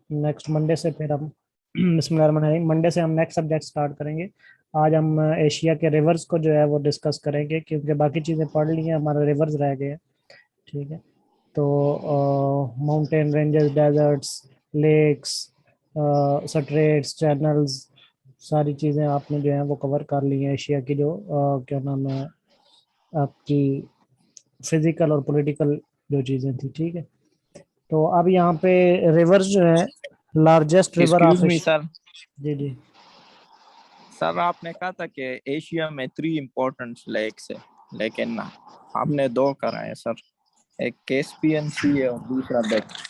Next Monday से फिर हम बिस्मिल्लाहिर्रहमानिर्रहीम, मंडे से हम नेक्स्ट सब्जेक्ट स्टार्ट करेंगे। आज हम एशिया के रिवर्स को जो है वो डिस्कस करेंगे, क्योंकि बाकी चीज़ें पढ़ ली हैं, हमारे रिवर्स रह गए हैं। ठीक है, तो mountain ranges, deserts, lakes, straits, channels, सारी चीज़ें आपने जो है वो कवर कर ली हैं। एशिया की जो क्या नाम है आपकी, फिजिकल और पॉलिटिकल जो चीज़ें थी। ठीक है, तो अब यहाँ पे रिवर्स जो है, largest river excuse of me sir. जी जी। सर आपने कहा था कि एशिया में 3 इम्पोर्टेंट लेक्स है, लेकिन आपने 2 कराए सर। एक कैस्पियन सी है और दूसरा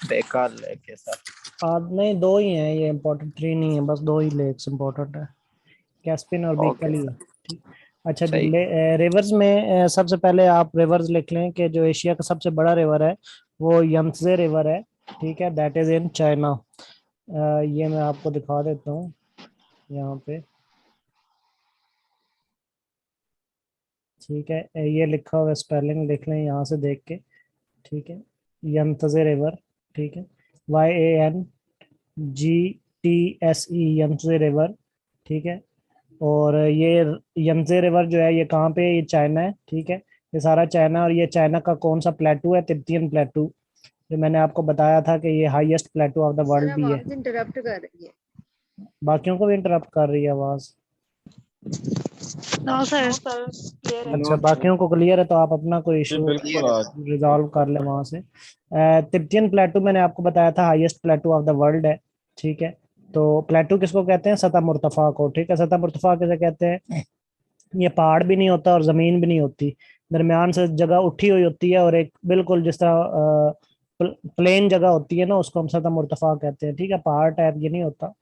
बेकार लेक है सर। नहीं, दो ही हैं ये, इम्पोर्टेंट थ्री नहीं है, बस दो ही लेक्स इम्पोर्टेंट है, कैस्पियन और ओके बीकल ही है। सर। ठीक। अच्छा जी, सही। रिवर्स में सबसे पहले आप रिवर्स लिख लें कि जो एशिया का सबसे बड़ा रिवर है वो यंगत्जे रिवर है। ठीक है, दैट इज इन चाइना। ये मैं आपको दिखा देता हूँ यहाँ पे। ठीक है, ये लिखा हुआ स्पेलिंग लिख लें यहाँ से देख के। ठीक है, यंगत्जे रिवर। ठीक है, YANGTSE, यंगत्जे रिवर। ठीक है, और ये यंगत्जे रिवर जो है ये कहाँ पे है? ये चाइना है। ठीक है, ये सारा चाइना, और ये चाइना का कौन सा प्लेटू है? तिब्बतियन प्लेटू, जो मैंने आपको बताया था कि ये highest प्लेटू of the sir world भी है। आवाज इंटरप्ट कर रही है। बाकियों को भी इंटरप्ट कर रही है आवाज? नो सर, क्लियर है। अच्छा, बाकियों को क्लियर है, तो आप अपना कोई जी इशू बिल्कुल रिजॉल्व कर ले वहां से। तिब्बतियन प्लेटू मैंने आपको बताया था हाईएस्ट प्लेटू ऑफ द वर्ल्ड है। ठीक है, तो प्लेटू किसको कहते हैं? सतह मुर्तफा को। ठीक है, सतह मुर्तफा किसे कहते हैं? ये पहाड़ भी नहीं होता और जमीन भी नहीं होती, दरमियान से जगह उठी हुई होती है, और एक बिल्कुल जिस तरह प्लेन जगह होती है ना, उसको हम सतह मुर्तफा कहते हैं। ठीक है, पहाड़ टाइप ये नहीं होता,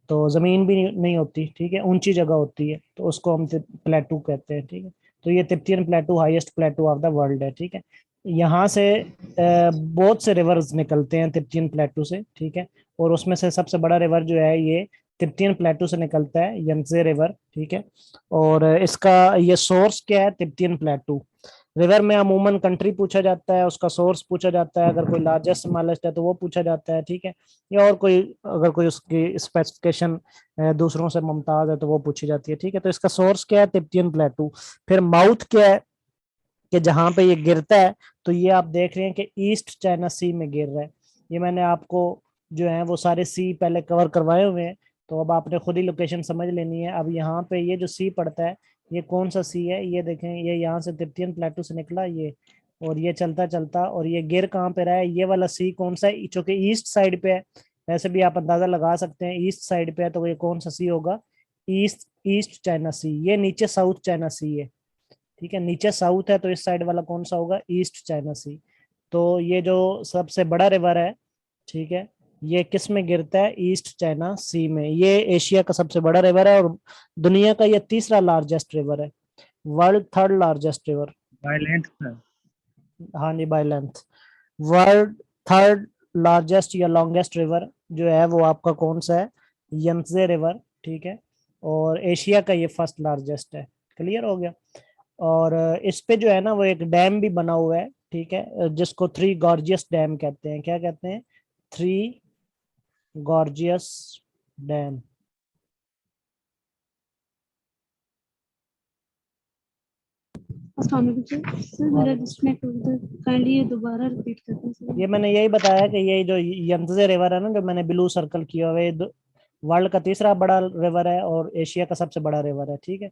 तो जमीन भी नहीं होती। ठीक है, ऊंची जगह होती है, तो उसको हम प्लेटू कहते हैं। ठीक है, तो ये Tibetan प्लेटू highest प्लेटू of the world है। ठीक है, यहाँ से बहुत से रिवर्स निकलते हैं तिब्बतियन प्लेटू से। ठीक है, और उसमें से सबसे बड़ा रिवर जो है ये तिब्बतियन प्लेटू से निकलता है, यंगजे रिवर। ठीक है, और इसका ये सोर्स क्या है? तिब्बतियन प्लेटू। रिवर में अमूमन कंट्री पूछा जाता है, उसका सोर्स पूछा जाता है, अगर कोई लार्जेस्ट स्मॉलेस्ट है तो वो पूछा जाता है। ठीक है, या और कोई, अगर कोई उसकी स्पेसिफिकेशन दूसरों से मुमताज है तो वो पूछी जाती है। ठीक है, तो इसका सोर्स क्या है? तिब्बतियन प्लेटू। फिर माउथ क्या है कि जहां पे ये गिरता है, तो ये आप देख रहे हैं कि ईस्ट चाइना सी में गिर रहा है। ये मैंने आपको जो है वो सारे सी पहले कवर करवाए हुए हैं, तो अब आपने खुद ही लोकेशन समझ लेनी है। अब यहाँ पे ये जो सी पड़ता है, ये कौन सा सी है? ये देखें, ये यहाँ से तिब्बतियन प्लेटू से निकला ये, और ये चलता चलता, और ये गिर कहाँ पे रहा है? ये वाला सी कौन सा है? चूंकि ईस्ट साइड पे है, वैसे भी आप अंदाजा लगा सकते हैं, ईस्ट साइड पे है, तो ये कौन सा सी होगा? ईस्ट ईस्ट चाइना सी। ये नीचे साउथ चाइना सी है। ठीक है, नीचे साउथ है, तो इस साइड वाला कौन सा होगा? ईस्ट चाइना सी। तो ये जो सबसे बड़ा रिवर है, ठीक है, ये किस में गिरता है? ईस्ट चाइना सी में। ये एशिया का सबसे बड़ा रिवर है, और दुनिया का ये तीसरा लार्जेस्ट रिवर है, world third largest river. By length sir. हाँ जी, by length. World third largest या लॉन्गेस्ट रिवर जो है वो आपका कौन सा है? Yangtze river. ठीक है, और एशिया का ये फर्स्ट लार्जेस्ट है। क्लियर हो गया? और इस पे जो है ना वो एक डैम भी बना हुआ है। ठीक है, जिसको थ्री गॉर्जियस डैम कहते हैं। क्या कहते हैं? Three gorgeous dam. सर मेरा डिस्कनेक्ट हो गया, काइंडली ये दोबारा रिपीट करते हैं सर। ये मैंने यही बताया कि ये जो यंगजे रिवर है ना, जो मैंने ब्लू सर्कल किया हुआ है, वर्ल्ड का तीसरा बड़ा रिवर है और एशिया का सबसे बड़ा रिवर है। ठीक है,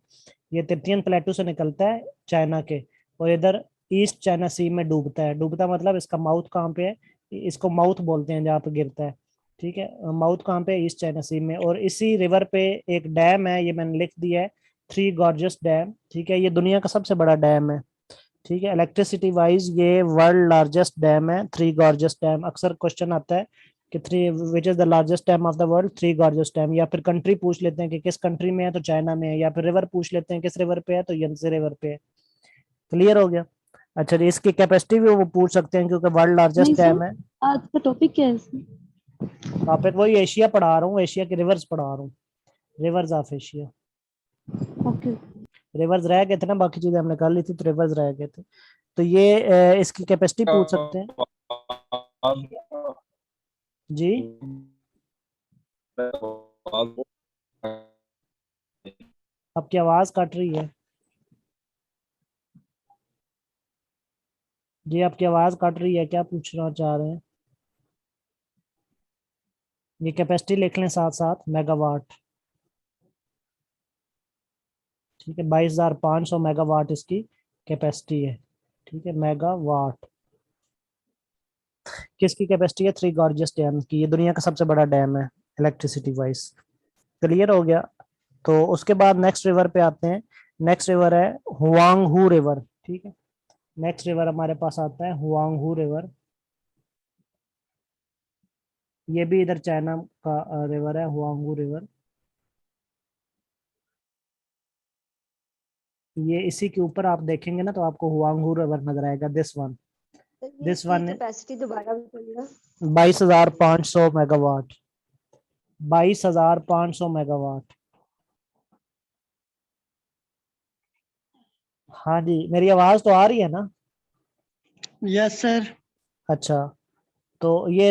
ये तिब्बतियन प्लेटू से निकलता है चाइना के, और इधर ईस्ट चाइना सी में डूबता है। डूबता मतलब इसका माउथ कहाँ पे है? इसको माउथ बोलते हैं जहाँ पे गिरता है। ठीक है, माउथ कहाँ पे है? ईस्ट चाइना सी में। और इसी रिवर पे एक डैम है, ये मैंने लिख दिया है, थ्री गॉर्जियस डैम। ठीक है, ये दुनिया का सबसे बड़ा डैम है। ठीक है, इलेक्ट्रिसिटी वाइज ये वर्ल्ड लार्जेस्ट डैम है, थ्री गॉर्जियस डैम। अक्सर क्वेश्चन आता है कि three which is the largest dam of the world? Three gorgeous dam. या फिर कंट्री पूछ लेते हैं कि किस कंट्री में है, तो चाइना में है। या फिर रिवर पूछ लेते हैं किस रिवर पे है, तो यंगजे रिवर पे है। क्लियर हो गया? अच्छा जी, इसकी कैपेसिटी भी वो पूछ सकते हैं, क्योंकि वर्ल्ड नहीं लार्जेस्ट सर, डैम है। आज का टॉपिक क्या है सर? टॉपिक वही एशिया पढ़ा रहा हूँ, एशिया के रिवर्स पढ़ा रहा हूँ, reverse of Asia. Okay. Reverse रह गए थे ना, बाकी चीजें हमने कर ली थी, तो रिवर्स रह गए थे। तो ये इसकी कैपेसिटी पूछ सकते हैं जी। आपकी आवाज कट रही है जी, आपकी आवाज कट रही है, क्या पूछना चाह रहे हैं? ये कैपेसिटी लिख लें साथ साथ, मेगावाट। ठीक है, 22,500 मेगावाट इसकी कैपेसिटी है। ठीक है, मेगावाट। किसकी कैपेसिटी है? थ्री गॉर्जियस डैम की। ये दुनिया का सबसे बड़ा डैम है इलेक्ट्रिसिटी वाइज। क्लियर हो गया? तो उसके बाद नेक्स्ट रिवर पे आते हैं। नेक्स्ट रिवर है हुआंगहू रिवर। ठीक है, नेक्स्ट रिवर हमारे पास आता है हुआंगहू रिवर। ये भी इधर चाइना का रिवर है, हुआंगहू रिवर। ये इसी के ऊपर आप देखेंगे ना तो आपको हुआंगहू रिवर नजर आएगा, दिस वन। ये दिस इसकी वन कैपेसिटी दोबारा बोलिएगा। 22,500 मेगावाट। 22,500 मेगावाट। हाँ जी, मेरी आवाज तो आ रही है ना? Yes sir. अच्छा, तो ये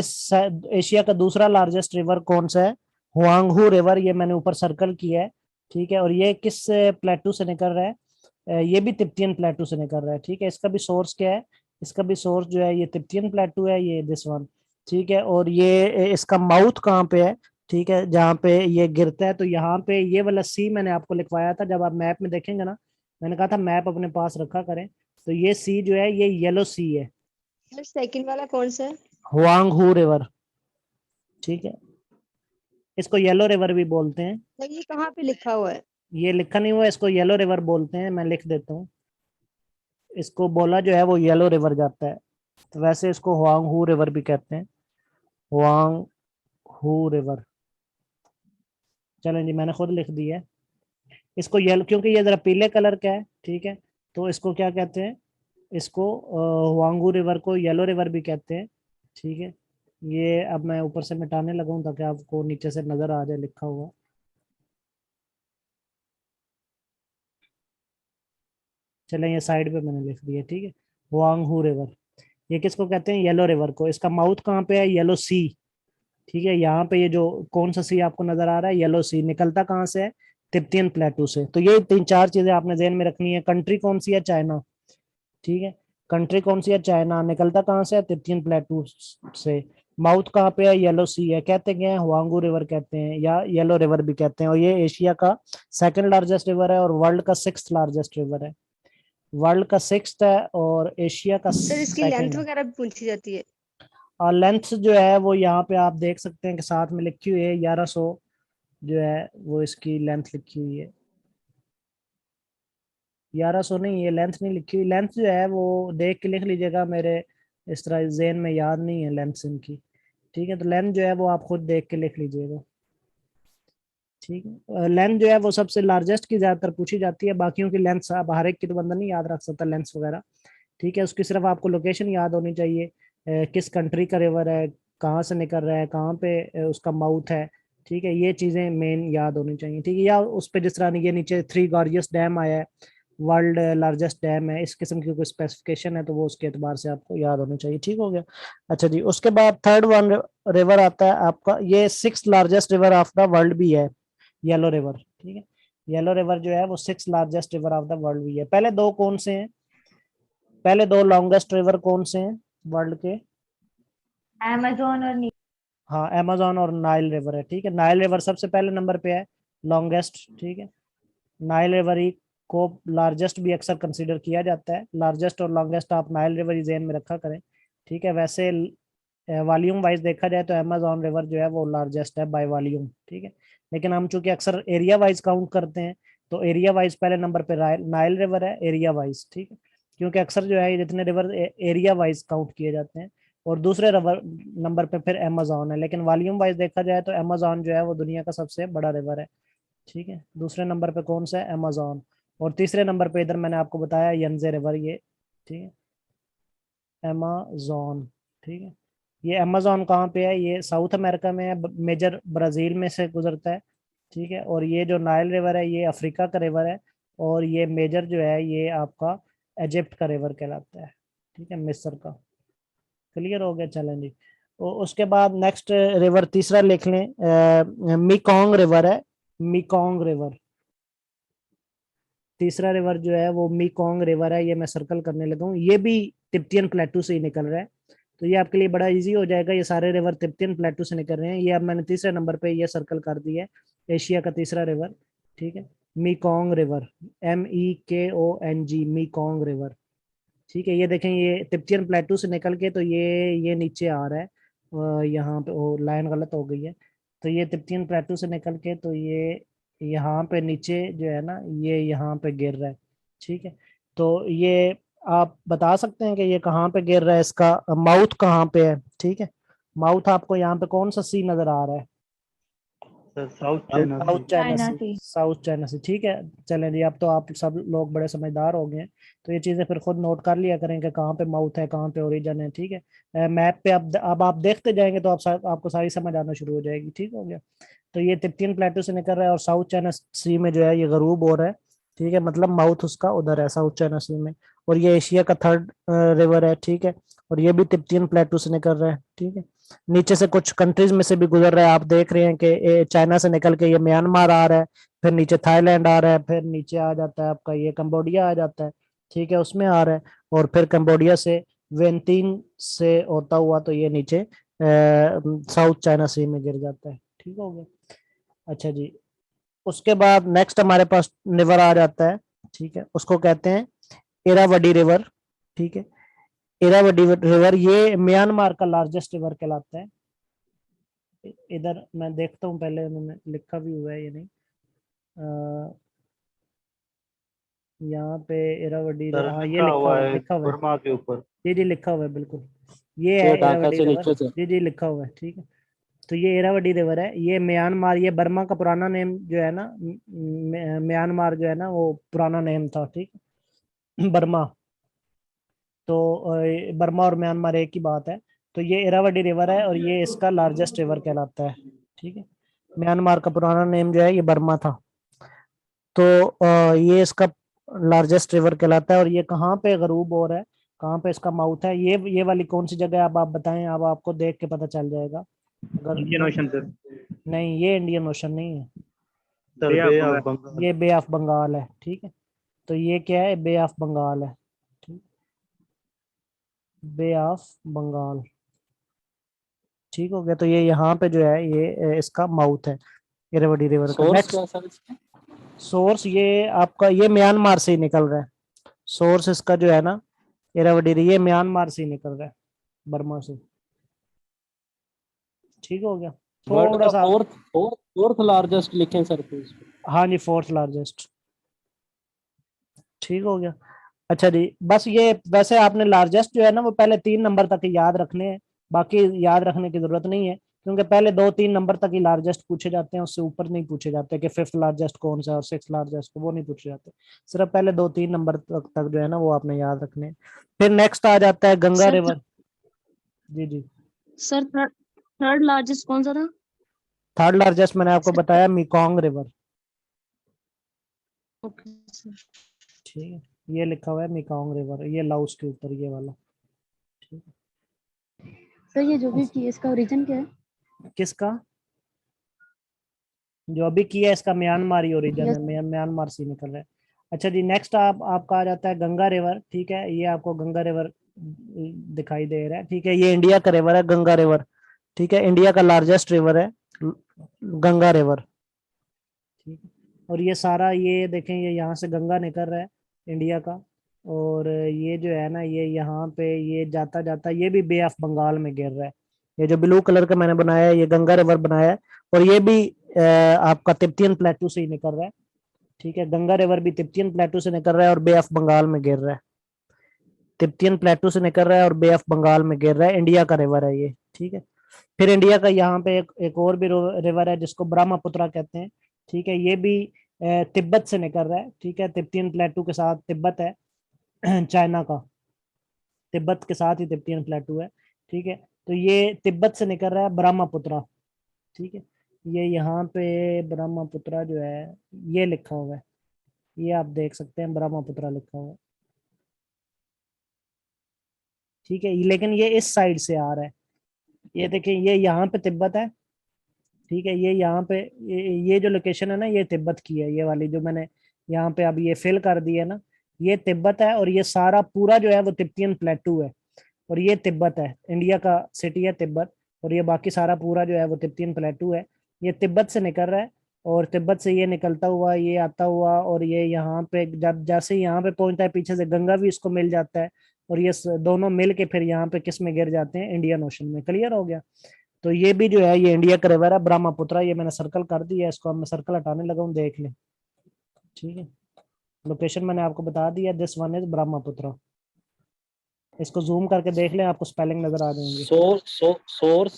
एशिया का दूसरा लार्जेस्ट रिवर कौन सा है? हुआंगहू रिवर। ये मैंने ऊपर सर्कल किया है। ठीक है, और ये किस प्लेटू से निकल रहा है? ये भी तिब्बतियन प्लेटू से निकल रहा है। ठीक है, इसका भी सोर्स क्या है? इसका भी सोर्स जो है ये तिब्बतियन प्लेटू है, ये दिस वन। ठीक है, और ये इसका माउथ कहाँ पे है? ठीक है, जहाँ पे ये गिरता है, तो यहाँ पे ये वाला सी मैंने आपको लिखवाया था, जब आप मैप में देखेंगे ना, मैंने कहा था मैप अपने पास रखा करें। तो ये सी जो है ये येलो सी है, सर सेकंड वाला कौन सा है? हुआंगहू रिवर। ठीक है, इसको येलो रिवर भी बोलते हैं। सर ये कहाँ पे लिखा हुआ है? ये लिखा नहीं हुआ है, इसको येलो रिवर बोलते हैं, मैं लिख देता हूँ। इसको बोला जो है वो येलो रिवर जाता है, तो वैसे इसको हुआंगहू रिवर भी कहते हैं, हुआंगहू रिवर। चलें जी, मैंने खुद लिख दिया है इसको येलो, क्योंकि ये जरा पीले कलर का है। ठीक है, तो इसको क्या कहते हैं? इसको हुआंगहू रिवर को येलो रिवर भी कहते हैं। ठीक है, ये अब मैं ऊपर से मिटाने लगा हूँ ताकि आपको नीचे से नजर आ जाए लिखा हुआ। चलें, ये साइड पे मैंने लिख दिया। ठीक है, हुआंगहू रिवर। ये किसको कहते हैं? येलो रिवर को। इसका माउथ कहाँ पे है? येलो सी। ठीक है, यहाँ पे ये जो कौन सा सी आपको नजर आ रहा है? येलो सी। निकलता कहाँ से है? तिब्बतियन प्लेटू से। तो ये तीन चार चीजें आपने ज़हन में रखनी है। कंट्री कौन सी है? चाइना। ठीक है, कंट्री कौन सी है? चाइना। निकलता कहाँ से है? तिब्बतियन प्लेटू से। माउथ कहाँ पे है? येलो सी है। कहते क्या है? हुआंगू रिवर कहते हैं, या येलो रिवर भी कहते हैं। और ये एशिया का सेकंड लार्जेस्ट रिवर है और वर्ल्ड का सिक्स्थ लार्जेस्ट रिवर है। वर्ल्ड का सिक्स्थ है और एशिया का सर इसकी सेकंड लेंथ है। वगैरह भी पूछी जाती है? और लेंथ जो है वो यहाँ पे आप देख सकते हैं कि साथ में लिखी हुई है 1100, जो है वो इसकी लेंथ लिखी हुई है। 1100 नहीं, ये लेंथ नहीं लिखी हुई। लेंथ जो है वो देख के लिख लीजिएगा, मेरे इस तरह जेन में याद नहीं है लेंथ इनकी। ठीक है, तो लेंथ जो है वो आप खुद देख के लिख लीजिएगा। ठीक है, लेंथ जो है वो सबसे लार्जेस्ट की ज्यादातर पूछी जाती है, बाकियों की लेंथ आप हर एक की तो बंदा नहीं याद रख सकता लेंथ वगैरह। ठीक है, उसकी सिर्फ आपको लोकेशन याद होनी चाहिए, किस कंट्री का रिवर है, कहाँ से निकल रहा है, कहाँ पे उसका माउथ है। ठीक है, ये चीज़ें मेन याद होनी चाहिए। ठीक है, या उस पे जिस तरह ये नीचे थ्री गॉर्जियस डैम आया है, वर्ल्ड लार्जेस्ट डैम है, इस किस्म की कोई स्पेसिफिकेशन है तो वो उसके एतबार से आपको याद होनी चाहिए। ठीक हो गया? अच्छा जी, उसके बाद थर्ड वन रिवर आता है आपका, ये six largest river of the world भी है, येलो रिवर। ठीक है, येलो रिवर जो है वो six largest river of the world भी है। पहले दो कौन से हैं? पहले दो लॉन्गेस्ट रिवर कौन से हैं वर्ल्ड के? अमेज़न और हाँ, अमेजोन और नाइल रिवर है। ठीक है, नाइल रिवर सबसे पहले नंबर पे है, लॉन्गेस्ट। ठीक है, नाइल रिवर ही को लार्जेस्ट भी अक्सर कंसीडर किया जाता है। लार्जेस्ट और लॉन्गेस्ट आप नाइल रिवर ही ज़हन में रखा करें। ठीक है, वैसे वॉल्यूम वाइज देखा जाए तो अमेजोन रिवर जो है वो लार्जेस्ट है बाय वॉल्यूम। ठीक है, लेकिन हम चूंकि अक्सर एरिया वाइज काउंट करते हैं, तो एरिया वाइज पहले नंबर पे नाइल रिवर है, एरिया वाइज। ठीक है, क्योंकि अक्सर जो है ये जितने रिवर एरिया वाइज काउंट किए जाते हैं। और दूसरे रिवर नंबर पे फिर अमेजोन है, लेकिन वॉल्यूम वाइज देखा जाए तो अमेजोन जो है वो दुनिया का सबसे बड़ा रिवर है। ठीक है, दूसरे नंबर पे कौन सा है? अमेजोन। और तीसरे नंबर पे इधर मैंने आपको बताया यंजे रिवर, ये। ठीक है, अमेजोन। ठीक है, ये अमेजोन कहाँ पे है? ये साउथ अमेरिका में है, मेजर ब्राजील में से गुजरता है। ठीक है, और ये जो नाइल रिवर है ये अफ्रीका का रिवर है, और ये मेजर जो है ये आपका इजिप्ट का रिवर कहलाता है। ठीक है, मिस्र का। क्लियर हो गया? चलें जी, उसके बाद नेक्स्ट रिवर तीसरा लिख लें, मिकोंग रिवर है, मिकोंग रिवर। तीसरा रिवर जो है वो मिकोंग रिवर है, ये मैं सर्कल करने लगा हूँ। ये भी तिब्बतियन प्लेटू से ही निकल रहा है, तो ये आपके लिए बड़ा इजी हो जाएगा। ये सारे रिवर तिब्बतियन प्लेटू से निकल रहे हैं। ये अब मैंने तीसरे नंबर पे ये सर्कल कर दिया है, एशिया का तीसरा रिवर, ठीक है, Mekong river, MEKONG, Mekong river, ठीक है। ये देखें, ये तिब्बतियन प्लेटू से निकल के तो ये नीचे आ रहा है, यहाँ पे वो लाइन गलत हो गई है। तो ये तिब्बतियन प्लेटू से निकल के तो ये यहाँ पे नीचे जो है ना, ये यहाँ पे गिर रहा है, ठीक है। तो ये आप बता सकते हैं कि ये कहाँ पे गिर रहा है, इसका माउथ कहाँ पे है, ठीक है। माउथ आपको यहाँ पे कौन सा सी नजर आ रहा है? South China South China China Sea, Sea. South China Sea, ठीक है। चलें जी, अब तो आप सब लोग बड़े समझदार हो गए हैं, तो ये चीजें फिर खुद नोट कर लिया करें कि कहाँ पे माउथ है, कहाँ पे ओरिजिन है, ठीक है। मैप पे अब आप देखते जाएंगे तो आपको सारी समझ आना शुरू हो जाएगी, ठीक हो गया। तो ये तिब्बतियन प्लेटू से निकल रहा है और साउथ चाइना सी में जो है ये गरूब हो रहा है, ठीक है, मतलब माउथ उसका उधर है साउथ चाइना सी में। और ये एशिया का थर्ड रिवर है, ठीक है, और ये भी तिब्बतियन प्लेटू से निकल रहा है, ठीक है। नीचे से कुछ कंट्रीज में से भी गुजर रहा है, आप देख रहे हैं कि चाइना से निकल के ये म्यांमार आ रहा है, फिर नीचे थाईलैंड आ रहा है, फिर नीचे आ जाता है आपका ये कंबोडिया आ जाता है, ठीक है, उसमें आ रहा है। और फिर कंबोडिया से वेंतीन से होता हुआ तो ये नीचे साउथ चाइना सी में गिर जाता है, ठीक हो गया। अच्छा जी, उसके बाद नेक्स्ट हमारे पास रिवर आ जाता है, ठीक है, उसको कहते हैं इरावदी रिवर, ठीक है। इरावदी रिवर ये म्यांमार का लार्जेस्ट रिवर कहलाता है। इधर मैं देखता हूँ, पहले उन्होंने लिखा भी हुआ है ये नहीं, यहाँ पे इरावदी, सर हाँ ये लिखा लिखा हुआ हुआ है, है लिखा हुआ है, बर्मा के ऊपर। जी जी लिखा हुआ है बिल्कुल, ये जो है ढाका इरावदी से रिवर, नीचे से। जी जी लिखा हुआ है, ठीक है। तो ये इरावदी रिवर है, ये म्यांमार, ये बर्मा का पुराना नेम जो है ना, म्यांमार जो है ना वो पुराना नेम था, ठीक है, बर्मा। तो बर्मा और म्यांमार एक ही बात है। तो ये इरावदी रिवर है और ये इसका लार्जेस्ट रिवर कहलाता है, ठीक है। म्यांमार का पुराना नेम जो है ये बर्मा था। तो ये इसका लार्जेस्ट रिवर कहलाता है और ये कहाँ पे गरूब हो रहा है, कहाँ पे इसका माउथ है, ये वाली कौन सी जगह है, अब आप बताएं, अब आपको देख के पता चल जाएगा अगर इंडियन ओशन सर। नहीं, ये इंडियन ओशन नहीं है, सर बे ऑफ बंगाल। ये बे ऑफ बंगाल है, ठीक है। तो ये क्या है, बे ऑफ बंगाल है, ठीक, बे ऑफ बंगाल, ठीक हो गया। तो ये यहाँ पे जो है ये इसका माउथ है इरावदी रिवर का। सोर्स नेक्स्ट क्या है सर इसका? सोर्स ये आपका ये म्यांमार से ही निकल रहा है, सोर्स इसका जो है ना इरावदी ये म्यांमार से ही निकल रहा है, बर्मा से, ठीक हो गया। वर्ल्ड थोड़ा का सा, फोर्थ लार्जेस्ट लिखें सर प्लीज। हाँ जी, फोर्थ लार्जेस्ट, ठीक हो गया। अच्छा जी, बस ये वैसे आपने लार्जेस्ट जो है ना वो पहले 3 नंबर तक ही याद रखने हैं, बाकी याद रखने की जरूरत नहीं है, क्योंकि पहले 2-3 नंबर तक ही लार्जेस्ट पूछे जाते हैं, उससे ऊपर नहीं पूछे जाते कि फिफ्थ लार्जेस्ट कौन सा है और सिक्स लार्जेस्ट, वो नहीं पूछे जाते। सिर्फ पहले 2-3 नंबर तक जो है ना वो आपने याद रखने हैं। फिर नेक्स्ट आ जाता है गंगा सर रिवर, जी जी। सर थर्ड लार्जेस्ट कौन सा था? थर्ड लार्जेस्ट मैंने आपको बताया मिकोंग रिवर, ओके सर। ठीक है, ये लिखा हुआ है मिकोंग रिवर, ये लाओस के ऊपर ये वाला, ठीक सर ये जो भी है। किए इसका ओरिजिन क्या है? किसका? जो अभी किया है इसका म्यांमार ही ओरिजिन यस। है, म्यांमार से ही निकल रहा है। अच्छा जी, नेक्स्ट आपका आ जाता है गंगा रिवर, ठीक है, ये आपको गंगा रिवर दिखाई दे रहा है, ठीक है, ये इंडिया का रिवर है गंगा रिवर, ठीक है, इंडिया का लार्जेस्ट रिवर है गंगा रिवर, ठीक है। और ये सारा ये देखें, ये यहाँ से गंगा निकल रहा है इंडिया का, और ये जो है ना ये यहाँ पे ये जाता जाता ये भी बे ऑफ बंगाल में गिर रहा है। ये जो ब्लू कलर का मैंने बनाया है ये गंगा रिवर बनाया है, और ये भी आपका तिब्बतियन प्लेटू से ही निकल रहा है, ठीक है, गंगा रिवर भी तिब्बतियन प्लेटू से निकल रहा है और बे ऑफ बंगाल में गिर रहा है, तिब्बतियन प्लेटू से निकल रहा है और बे ऑफ बंगाल में गिर रहा है, इंडिया का रिवर है ये, ठीक है। फिर इंडिया का यहाँ पे एक और भी रिवर है जिसको ब्रह्मपुत्रा कहते हैं, ठीक है, ये भी तिब्बत से निकल रहा है, ठीक है, तिब्बतियन प्लेटू के साथ तिब्बत है चाइना का, तिब्बत के साथ ही तिब्बतियन प्लेटू है, ठीक है। तो ये तिब्बत से निकल रहा है ब्रह्मपुत्रा, ठीक है, ये यहाँ पे ब्रह्मपुत्रा जो है ये लिखा हुआ है, ये आप देख सकते हैं ब्रह्मपुत्रा लिखा हुआ है, ठीक है, लेकिन ये इस साइड से आ रहा है, ये देखिए ये यहाँ पे तिब्बत है, ठीक है, ये यहाँ पे ये जो लोकेशन है ना ये तिब्बत की है, ये वाली जो मैंने यहाँ पे अब ये फिल कर दी है ना, ये तिब्बत है। और ये सारा पूरा जो है वो तिब्बतियन प्लेटू है, और ये तिब्बत है, इंडिया का सिटी है तिब्बत, और ये बाकी सारा पूरा जो है वो तिब्बतियन प्लेटू है। ये तिब्बत से निकल रहा है, और तिब्बत से ये निकलता हुआ ये आता हुआ, और ये यहाँ पे जब जैसे यहाँ पे पहुंचता है पीछे से गंगा भी इसको मिल जाता है, और ये दोनों मिल के फिर यहाँ पे किस में गिर जाते हैं, इंडियन ओशन में। क्लियर हो गया? तो ये भी जो है ये इंडिया का रिवर है ब्रह्मपुत्र, ये मैंने सर्कल कर दिया है, इसको अब मैं सर्कल हटाने लगा हूँ, देख लें। ठीक है, लोकेशन मैंने आपको बता दिया, दिस वन इज ब्रह्मपुत्र। इसको जूम करके देख लें, आपको स्पेलिंग नजर आ जाएंगे। सोर्स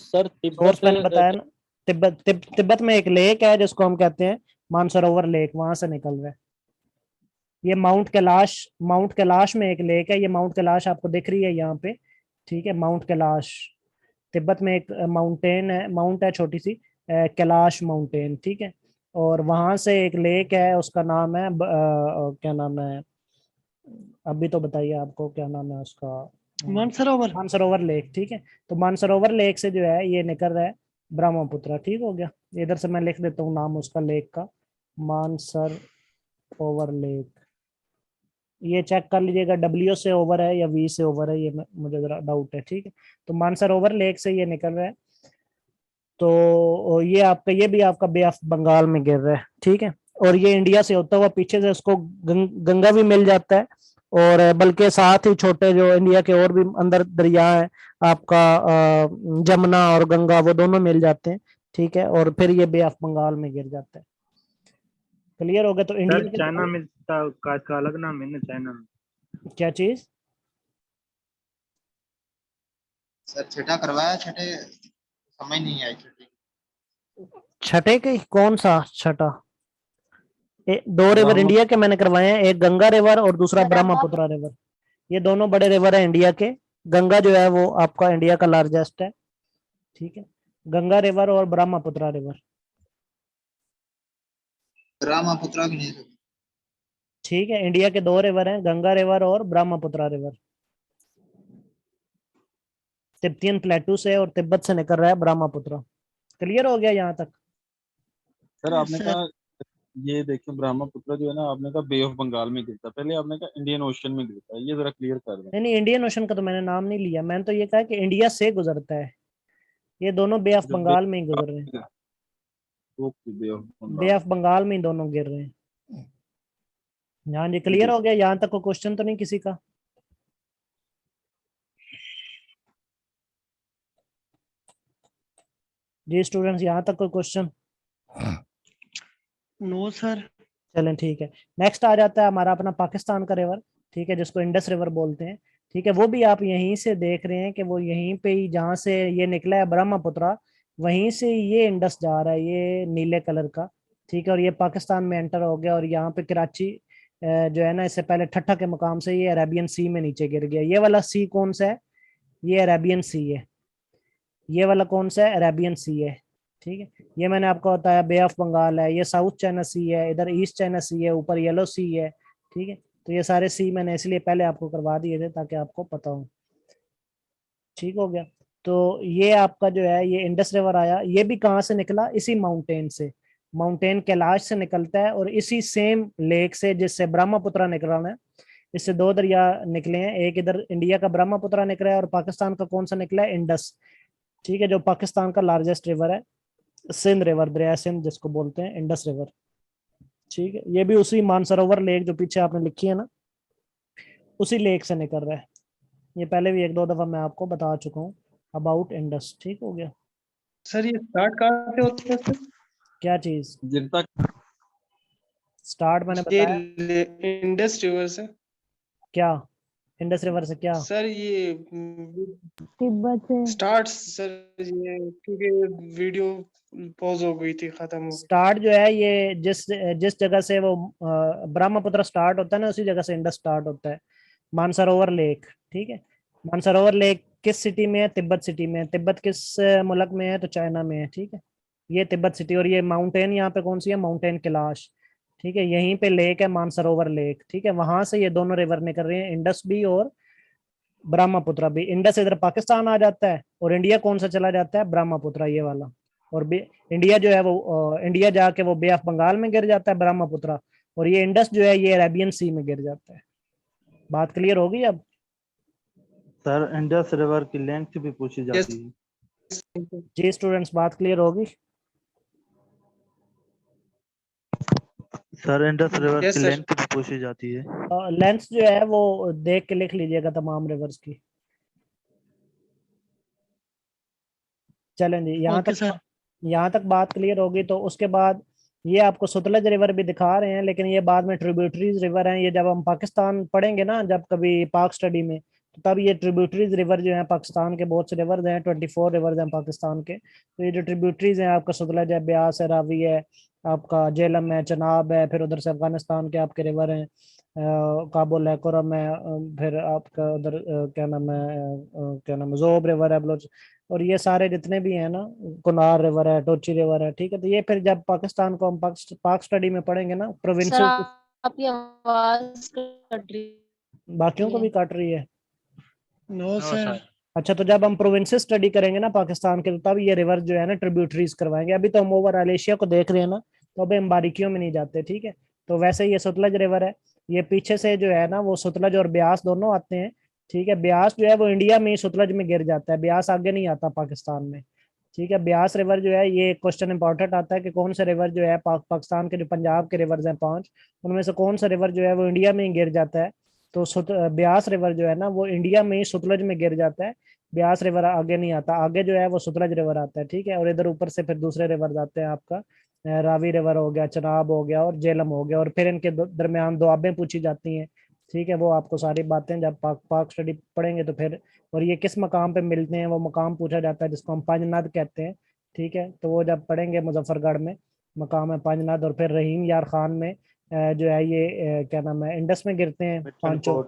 सर सोर्स मैंने बताया ना, तिब्बत में एक लेक है जिसको हम कहते हैं मानसरोवर लेक, वहां से निकल रहा है। ये माउंट कैलाश में एक लेक है, ये माउंट कैलाश आपको दिख रही है यहाँ पे, ठीक है, माउंट कैलाश तिब्बत में एक माउंटेन है, माउंट है छोटी सी, कैलाश माउंटेन, ठीक है। और वहां से एक लेक है, उसका नाम है क्या नाम है, अभी तो बताइए आपको क्या नाम है उसका, मानसरोवर लेक, ठीक है। तो मानसरोवर लेक से जो है ये निकल रहा है ब्रह्मपुत्र। ठीक हो गया, इधर से मैं लिख देता हूँ नाम उसका लेक का, मानसरोवर लेक। ये चेक कर लीजिएगा डब्ल्यू से ओवर है या वी से ओवर है, ये मुझे जरा डाउट है, ठीक है। तो मानसरोवर लेक से ये निकल रहा है, तो ये आपका ये भी आपका बे ऑफ बंगाल में गिर रहा है, ठीक है। और ये इंडिया से होता हुआ पीछे से उसको गंगा भी मिल जाता है, और बल्कि साथ ही छोटे जो इंडिया के और भी अंदर दरिया है आपका, जमुना और गंगा, वो दोनों मिल जाते हैं, ठीक है। और फिर ये बे ऑफ बंगाल में गिर जाता है। क्लियर हो गया? तो इंडिया सर चाइना में का अलग नाम है ना चाइना में? क्या चीज? सर छठा करवाया, छठे समझ नहीं आई छठे। छठे के कौन सा छठा? दो रिवर इंडिया के मैंने करवाए हैं, एक गंगा रिवर और दूसरा ब्रह्मपुत्र रिवर। ये दोनों बड़े रिवर है इंडिया के। गंगा जो है वो आपका इंडिया का लार्जेस्ट है, ठीक है, गंगा रिवर और ब्रह्मपुत्र रिवर। ब्रह्मपुत्र की नहीं सर। ठीक है, इंडिया के दो रिवर हैं, गंगा रिवर और ब्रह्मपुत्र रिवर। तिब्बतियन प्लेटू से और तिब्बत से निकल रहा है ब्रह्मपुत्र। क्लियर हो गया यहाँ तक? सर आपने कहा ये देखिए ब्रह्मपुत्र जो है ना, आपने कहा बे ऑफ बंगाल में गिरता, पहले आपने कहा इंडियन ओशन में गिरता है, ये जरा क्लियर कर दें। नहीं, इंडियन ओशन का तो मैंने नाम नहीं लिया, मैंने तो ये कहा कि इंडिया से गुजरता है, ये दोनों बे ऑफ बंगाल में ही गुजर रहे हैं। ओके, बे ऑफ बंगाल में ही दोनों गिर रहे हैं। हाँ जी, क्लियर हो गया यहाँ तक? कोई क्वेश्चन तो नहीं किसी का? जी स्टूडेंट्स, यहाँ तक कोई क्वेश्चन? No sir. चलें ठीक है, नेक्स्ट आ जाता है हमारा अपना पाकिस्तान का रिवर, ठीक है, जिसको इंडस रिवर बोलते हैं, ठीक है। वो भी आप यहीं से देख रहे हैं कि वो यहीं पे ही जहाँ से ये निकला है ब्रह्मपुत्र, वहीं से ये इंडस जा रहा है, ये नीले कलर का, ठीक है। और ये पाकिस्तान में एंटर हो गया, और यहाँ पे कराची जो है ना, इससे पहले ठट्ठा के मुकाम से ये अरेबियन सी में नीचे गिर गया। ये वाला सी कौन सा है? ये अरेबियन सी है। ये वाला कौन सा है? अरेबियन सी है, ठीक है। ये मैंने आपको बताया बे ऑफ बंगाल है, ये साउथ चाइना सी है, इधर ईस्ट चाइना सी है, ऊपर येलो सी है, ठीक है। तो ये सारे सी मैंने इसलिए पहले आपको करवा दिए थे ताकि आपको पता हो। ठीक हो गया? तो ये आपका जो है ये इंडस रिवर आया, ये भी कहाँ से निकला? इसी माउंटेन से, माउंटेन कैलाश से निकलता है, और इसी सेम लेक से जिससे ब्रह्मपुत्र निकला है, इससे दो दरिया निकले हैं, एक इधर इंडिया का ब्रह्मपुत्र निकला है, और पाकिस्तान का कौन सा निकला है? इंडस, ठीक है, जो पाकिस्तान का लार्जेस्ट रिवर है, सिंध रिवर, दरिया सिंध जिसको बोलते हैं, इंडस रिवर, ठीक है। ये भी उसी मानसरोवर लेक जो पीछे आपने लिखी है ना, उसी लेक से निकल रहा है। ये पहले भी एक दो दफा मैं आपको बता चुका हूँ अबाउट इंडस। ठीक हो गया? सर ये स्टार्ट कहाँ से होता है सर? क्या चीज गिरता? स्टार्ट मैंने बताया? इंडस रिवर से। क्या इंडस रिवर से क्या? सर ये तिब्बत से स्टार्ट सर, ये क्योंकि वीडियो पॉज हो गई थी, खत्म हो गई। स्टार्ट जो है ये जिस जगह से वो ब्रह्मपुत्र स्टार्ट होता है ना, उसी जगह से इंडस स्टार्ट होता है। मानसरोवर लेक, ठीक है। मानसरोवर लेक किस सिटी में है? तिब्बत सिटी में है। तिब्बत किस मुल्क में है? तो चाइना में है, ठीक है। ये तिब्बत सिटी, और ये माउंटेन यहाँ पे कौन सी है? माउंटेन कैलाश, ठीक है। यहीं पे लेक है मानसरोवर लेक, ठीक है। वहां से ये दोनों रिवर निकल रहे हैं, इंडस भी और ब्रह्मपुत्र भी। इंडस इधर पाकिस्तान आ जाता है और इंडिया कौन सा चला जाता है, ब्रह्मपुत्र ये वाला। और इंडिया जो है वो इंडिया जाके वो बे ऑफ बंगाल में गिर जाता है ब्रह्मपुत्र, और ये इंडस जो है ये अरेबियन सी में गिर जाता है। बात क्लियर होगी अब? सर इंडस रिवर की लेंथ भी पूछी जाती है। जी स्टूडेंट्स, बात क्लियर होगी? सर इंडस रिवर Yes, की sir. लेंथ भी पूछी जाती है। लेंथ जो है वो देख के लिख लीजिएगा तमाम रिवर्स की। चलें जी, यहाँ तक बात क्लियर होगी। तो उसके बाद ये आपको सतलज रिवर भी दिखा रहे हैं, लेकिन ये बाद में ट्रिब्यूटरीज रिवर हैं। ये जब हम पाकिस्तान पढ़ेंगे ना, जब कभी पाक स्टडी में, तो तब ये ट्रिब्यूटरीज रिवर जो है पाकिस्तान के, बहुत से रिवर्स हैं, 24 रिवर्स हैं पाकिस्तान के। तो ये जो ट्रिब्यूटरीज हैं आपका सतलज है, ब्यास है, रावी है, आपका जेलम है, चनाब है, फिर उधर से अफगानिस्तान के आपके रिवर हैं, काबुल है, कुरम है, फिर आपका उधर क्या नाम है, जोब रिवर है, बलोच, और ये सारे जितने भी हैं ना, कुनार रिवर है, टोची रिवर है, ठीक है। तो ये फिर जब पाकिस्तान को हम पाक स्टडी में पढ़ेंगे ना, सर प्रोविंसेस, आपकी आवाज कट रही बाकियों को भी काट रही है। No sir. अच्छा, तो जब हम प्रोविंसेस स्टडी करेंगे ना पाकिस्तान के, तो तब ये रिवर जो है ना ट्रिब्यूटरीज करवाएंगे। अभी तो हम ओवरऑल एशिया को देख रहे हैं ना, तो अभी हम बारीकियों में नहीं जाते, ठीक है। तो वैसे ये सतलज रिवर है, ये पीछे से जो है ना वो सतलज और ब्यास दोनों आते हैं, ठीक है। ब्यास जो है वो इंडिया में ही सतलज में गिर जाता है, ब्यास आगे नहीं आता पाकिस्तान में, ठीक है। ब्यास रिवर जो है, ये क्वेश्चन इंपॉर्टेंट आता है कि कौन सा रिवर जो है पाकिस्तान के जो पंजाब के रिवर्स हैं 5, उनमें से कौन सा रिवर जो है वो इंडिया में ही गिर जाता है। तो ब्यास रिवर जो है ना वो इंडिया में ही सतलज में गिर जाता है, ब्यास रिवर आगे नहीं आता, आगे जो है वो सतलज रिवर आता है, ठीक है। और इधर ऊपर से फिर दूसरे रिवर आते हैं, आपका रावी रिवर हो गया, चनाब हो गया और जेलम हो गया, और फिर इनके दरमियान दुआबें पूछी जाती हैं, ठीक है। वो आपको सारी बातें जब पाक स्टडी पढ़ेंगे तो फिर, और ये किस मकाम पे मिलते हैं, वो मकाम पूछा जाता है जिसको हम पंजनद कहते हैं, ठीक है। तो वो जब पढ़ेंगे मुजफ्फरगढ़ में मकाम है पंजनद, और फिर रहीम यार खान में जो है ये क्या नाम है, इंडस में गिरते हैं पांचों,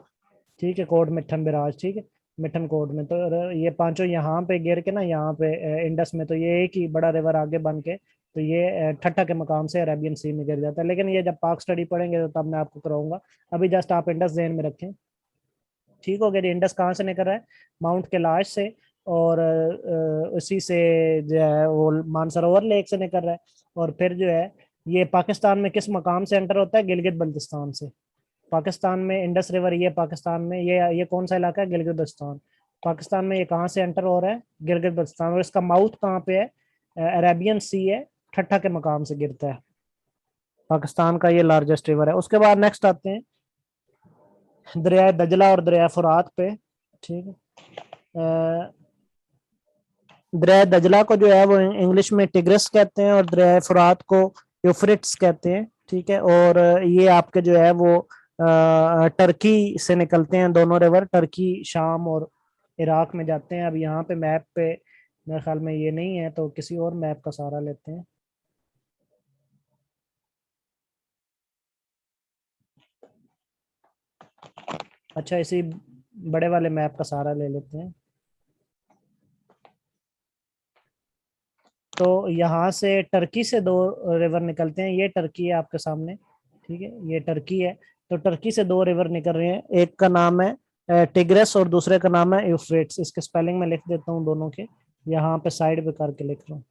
ठीक है। कोट मिठन बिराज, ठीक है, मिठन कोट में। तो ये पांचों यहाँ पे गिर के ना, यहाँ पे इंडस में, तो ये एक ही बड़ा रिवर आगे बन के, तो ये ठट्ठा के मकाम से अरेबियन सी में गिर जाता है। लेकिन ये जब पाक स्टडी पढ़ेंगे तो तब मैं आपको कराऊंगा, अभी जस्ट आप इंडस ज़हन में रखें, ठीक हो गया जी। इंडस कहाँ से निकल रहा है, माउंट कैलाश से, और उसी से जो है वो मानसरोवर लेक से निकल रहा है। और फिर जो है ये पाकिस्तान में किस मकाम से एंटर होता है, गिलगित बल्तिस्तान से। पाकिस्तान में इंडस रिवर, ये पाकिस्तान में ये कौन सा इलाका है, गिलगित बल्तिस्तान। पाकिस्तान में ये कहाँ से एंटर हो रहा है, गिलगित बल्तिस्तान। और इसका माउथ कहाँ पे है, अरेबियन सी है, ठट्ठा के मकाम से गिरता है। पाकिस्तान का ये लार्जेस्ट रिवर है। उसके बाद नेक्स्ट आते हैं दरिया दजला और दरिया फुरात पे, ठीक है। दरिया दजला को जो है वो इंग्लिश में टिग्रिस कहते हैं, और दरिया फुरात को यूफ्रेट्स कहते हैं, ठीक है। और ये आपके जो है वो टर्की से निकलते हैं दोनों रिवर, टर्की शाम और इराक में जाते हैं। अब यहाँ पे मैप पे मेरे ख्याल में ये नहीं है, तो किसी और मैप का सहारा लेते हैं। अच्छा, इसी बड़े वाले मैप का सहारा ले लेते हैं। तो यहाँ से टर्की से 2 रिवर निकलते हैं, ये टर्की है आपके सामने, ठीक है, ये टर्की है। तो टर्की से 2 रिवर निकल रहे हैं, एक का नाम है टिग्रिस और दूसरे का नाम है यूफ्रेट्स। इसके स्पेलिंग में लिख देता हूँ दोनों के, यहाँ पे साइड पे करके लिख रहा हूँ।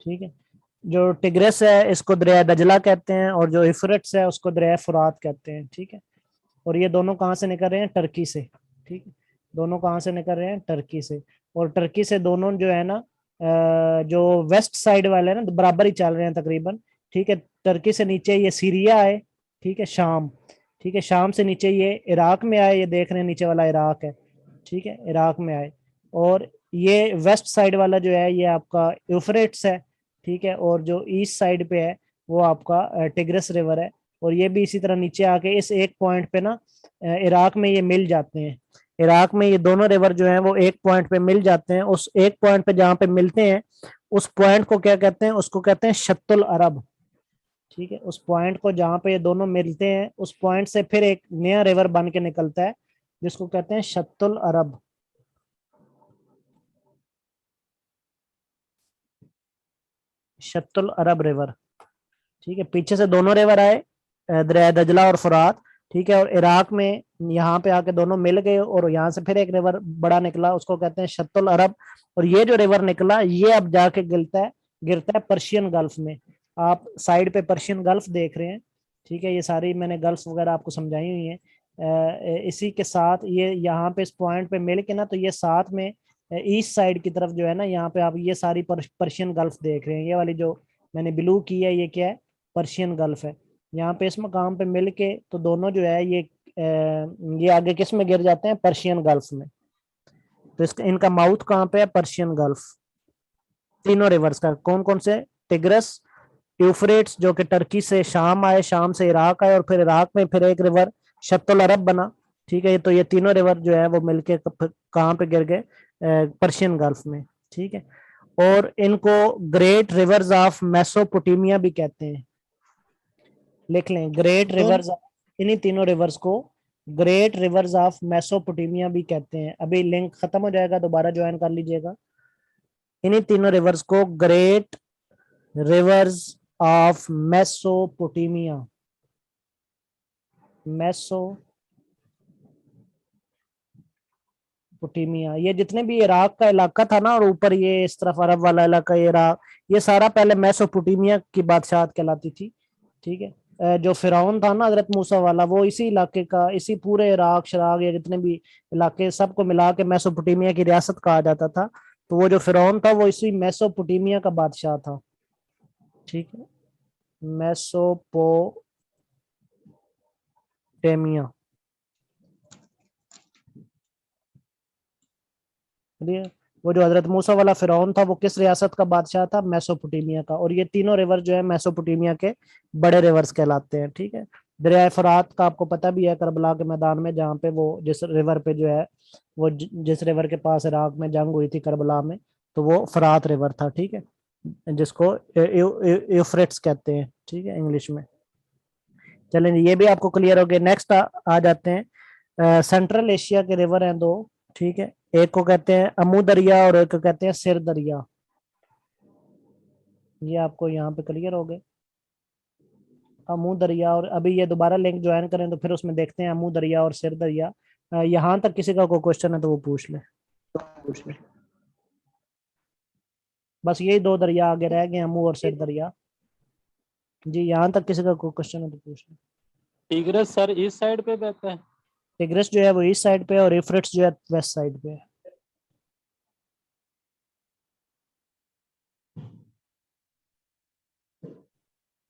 ठीक है, जो टिग्रिस है इसको दरिया दजला कहते हैं, और जो यूफ्रेट्स है उसको दरिया फुरात कहते हैं, ठीक है। और ये दोनों कहाँ से निकल रहे हैं, टर्की से, ठीक है। दोनों कहाँ से निकल रहे हैं, टर्की से। और टर्की से दोनों जो है ना जो वेस्ट साइड वाले हैं ना, बराबर ही चल रहे हैं तकरीबन, ठीक है। टर्की से नीचे ये सीरिया है, ठीक है, शाम, ठीक है। शाम से नीचे ये इराक में आए, ये देख रहे हैं नीचे वाला इराक है, ठीक है, इराक में आए। और ये वेस्ट साइड वाला जो है ये आपका यूफ्रेट्स है, ठीक है। और जो ईस्ट साइड पे है वो आपका टिग्रिस रिवर है। और ये भी इसी तरह नीचे आके इस एक पॉइंट पे ना इराक में ये मिल जाते हैं। इराक में ये दोनों रिवर जो हैं वो एक पॉइंट पे मिल जाते हैं। उस एक पॉइंट पे जहाँ पे मिलते हैं उस पॉइंट को क्या कहते हैं, उसको कहते हैं शत्तुल अरब, ठीक है। उस पॉइंट को जहाँ पे ये दोनों मिलते हैं, उस पॉइंट से फिर एक नया रिवर बन के निकलता है जिसको कहते हैं शत्तुल अरब। शत्तुल अरब रिवर, ठीक है। पीछे से दोनों रिवर आए, दरिया दजला और फुरात, ठीक है। और इराक में यहाँ पे आके दोनों मिल गए और यहाँ से फिर एक रिवर बड़ा निकला, उसको कहते हैं शत्तुल अरब। और ये जो रिवर निकला ये अब जाके गिरता है पर्शियन गल्फ में। आप साइड पे पर्शियन गल्फ देख रहे हैं, ठीक है। ये सारी मैंने गल्फ वगैरह आपको समझाई हुई है। इसी के साथ ये यहाँ पे इस पॉइंट पे मिल के ना, तो ये साथ में ईस्ट साइड की तरफ जो है ना, यहाँ पे आप ये सारी पर्शियन गल्फ देख रहे हैं। ये वाली जो मैंने ब्लू की है ये क्या है, पर्शियन गल्फ है। यहाँ पे इस मकाम पे मिल के तो दोनों जो है ये आगे किस में गिर जाते हैं, पर्शियन गल्फ में। तो इसका इनका माउथ कहाँ पे है, पर्शियन गल्फ। तीनों रिवर्स का कौन कौन से, टिग्रस, यूफ्रेट्स जो कि टर्की से शाम आए, शाम से इराक आए, और फिर इराक में फिर एक रिवर शत्तुल अरब बना, ठीक है। तो ये तीनों रिवर जो है वो मिलके कहाँ पे गिर गए, पर्शियन गल्फ में, ठीक है। और इनको ग्रेट रिवर्स ऑफ मेसोपोटामिया भी कहते हैं, लिख लें, ग्रेट रिवर्स, इन्हीं तीनों रिवर्स को ग्रेट रिवर्स ऑफ मेसोपोटामिया भी कहते हैं। अभी लिंक खत्म हो जाएगा, दोबारा ज्वाइन कर लीजिएगा। इन्हीं तीनों रिवर्स को great reverse of Mesopotamia, Mesopotamia, ये जितने भी इराक का इलाका था ना, और ऊपर ये इस तरफ अरब वाला इलाका इराक, ये सारा पहले मेसोपोटामिया की बादशाहत कहलाती थी, ठीक है। जो फिरौन था ना हजरत मूसा वाला, वो इसी इलाके का, इसी पूरे इराक शराक या जितने भी इलाके सबको मिला के मेसोपोटामिया की रियासत कहा जाता था। तो वो जो फिरौन था वो इसी मेसोपोटामिया का बादशाह था, ठीक है। मेसोपोटामिया, वो जो हजरत मूसा वाला फिरौन था वो किस रियासत का बादशाह था, मेसोपोटामिया का। और ये तीनों रिवर जो है मेसोपोटामिया के बड़े रिवर्स कहलाते हैं, ठीक है। दरिया फरात का आपको पता भी है, करबला के मैदान में, जहाँ पे वो जिस रिवर पे जो है वो जिस रिवर के पास इराक में जंग हुई थी करबला में, तो वो फरात रिवर था, ठीक है, जिसको यूफ्रेट्स कहते हैं, ठीक है, इंग्लिश में। चलें, ये भी आपको क्लियर हो गया। नेक्स्ट आ जाते हैं, सेंट्रल एशिया के रिवर हैं दो, ठीक है। एक को कहते हैं अमू दरिया और एक को कहते हैं सिर दरिया। ये आपको यहाँ पे क्लियर हो गए, अमू दरिया। और अभी ये दोबारा लिंक ज्वाइन करें तो फिर उसमें देखते हैं अमू दरिया और सिर दरिया। यहाँ तक किसी का कोई क्वेश्चन है तो वो पूछ ले, बस यही दो दरिया आगे रह गए, अमू और सिर दरिया। जी, यहाँ तक किसी का कोई क्वेश्चन है तो पूछ ले। टिग्रस सर इस साइड पे बहता है, टिग्रिस जो है वो ईस्ट साइड पे और यूफ्रेट्स जो है वेस्ट साइड पे है।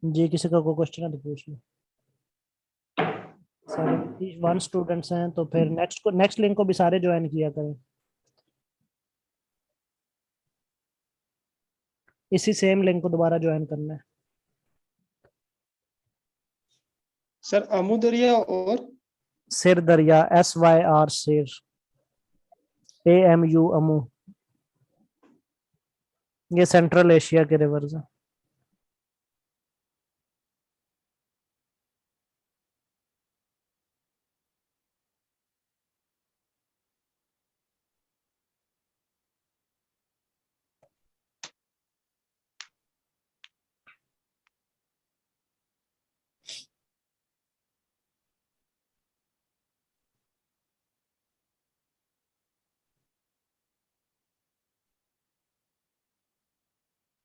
जी, किसी का कोई क्वेश्चन है तो पूछ लो। 71 स्टूडेंट्स हैं, तो फिर नेक्स्ट लिंक को भी सारे ज्वाइन किया करें। इसी सेम लिंक को दोबारा ज्वाइन करना है। सर अमू दरिया और सिर दरिया, SYR, सिर, AMU, अमू। ये सेंट्रल एशिया के रिवर्स हैं।